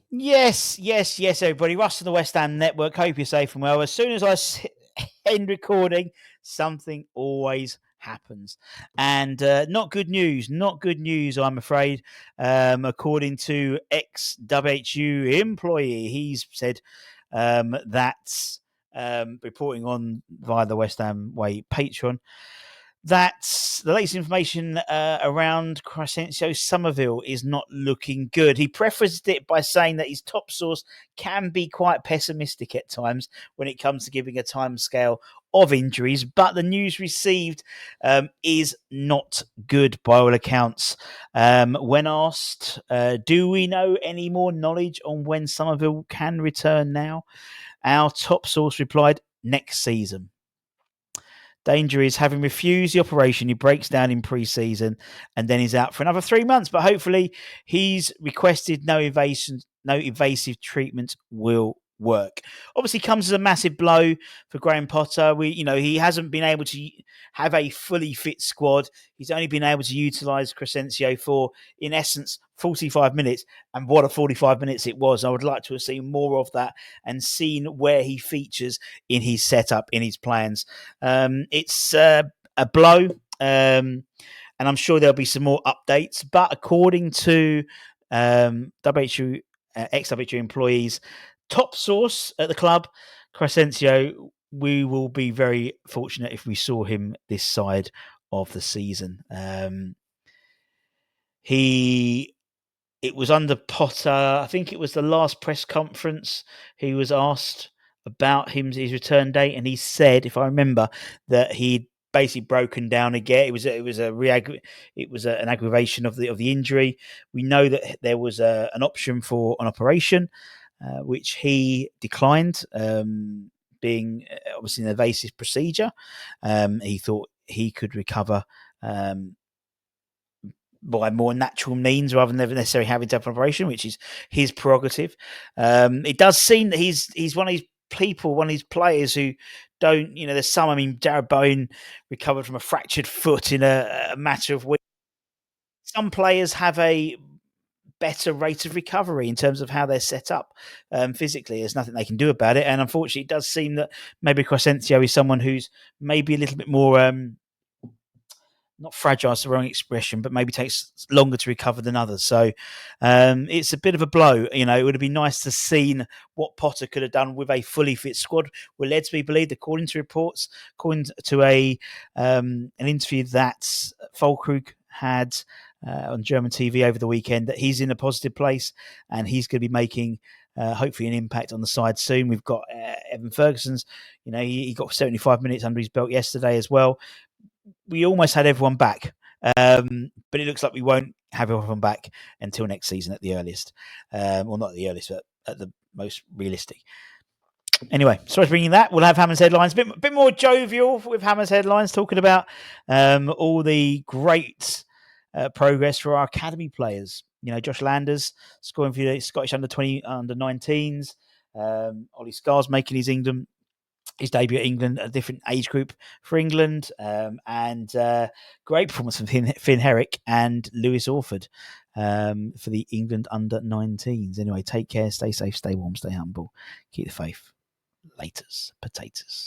Yes, everybody. Russ on the West Ham Network. Hope you're safe and well. As soon as I end recording, something always happens. And not good news. Not good news, I'm afraid. According to Exwhuemployee, he's said that's reporting on via the West Ham Way Patreon. That's the latest information around Crescencio Somerville is not looking good. He prefaced it by saying that his top source can be quite pessimistic at times when it comes to giving a timescale of injuries, but the news received is not good by all accounts. When asked, do we know any more knowledge on when Somerville can return now? Our top source replied, next season. Danger is having refused the operation. He breaks down in pre-season and then he's out for another 3 months. But hopefully, he's requested no invasive treatment will work. Obviously, comes as a massive blow for Graham Potter. He hasn't been able to have a fully fit squad. He's only been able to utilise Crescencio for, in essence, 45 minutes. And what a 45 minutes it was. I would like to have seen more of that and seen where he features in his setup, in his plans. It's a blow, and I'm sure there'll be some more updates. But according to ex-Employees, top source at the club, Crescencio, we will be very fortunate if we saw him this side of the season. It was under Potter. I think it was the last press conference. He was asked about his return date, and he said, if I remember, that he'd basically broken down again. It was an aggravation of the injury. We know that there was an option for an operation, which he declined, being obviously an invasive procedure. He thought he could recover by more natural means rather than necessarily having to have an operation, which is his prerogative. It does seem that he's one of these people, one of these players who don't, there's some, Jarrod Bowen recovered from a fractured foot in a matter of weeks. Some players have a better rate of recovery in terms of how they're set up physically. There's nothing they can do about it. And unfortunately, it does seem that maybe Crescencio is someone who's maybe a little bit more not fragile is the wrong expression, but maybe takes longer to recover than others. So it's a bit of a blow. It would have been nice to see what Potter could have done with a fully fit squad. We're led to be believed, according to reports, according to an interview that Füllkrug had on German TV over the weekend, that he's in a positive place and he's going to be making hopefully an impact on the side soon. We've got Evan Ferguson's, he got 75 minutes under his belt yesterday as well. We almost had everyone back, but it looks like we won't have everyone back until next season at the earliest. Well, not at the earliest, but at the most realistic. Anyway, sorry for bringing that. We'll have Hammer's headlines, a bit more jovial with Hammer's headlines, talking about all the great progress for our academy players. Josh Landers scoring for the Scottish under-20, under-19s. Ollie Scar's making his debut at England, a different age group for England, and great performance from Finn Herrick and Lewis Orford for the England under-19s. Anyway, take care, stay safe, stay warm, stay humble, keep the faith. Laters, potatoes.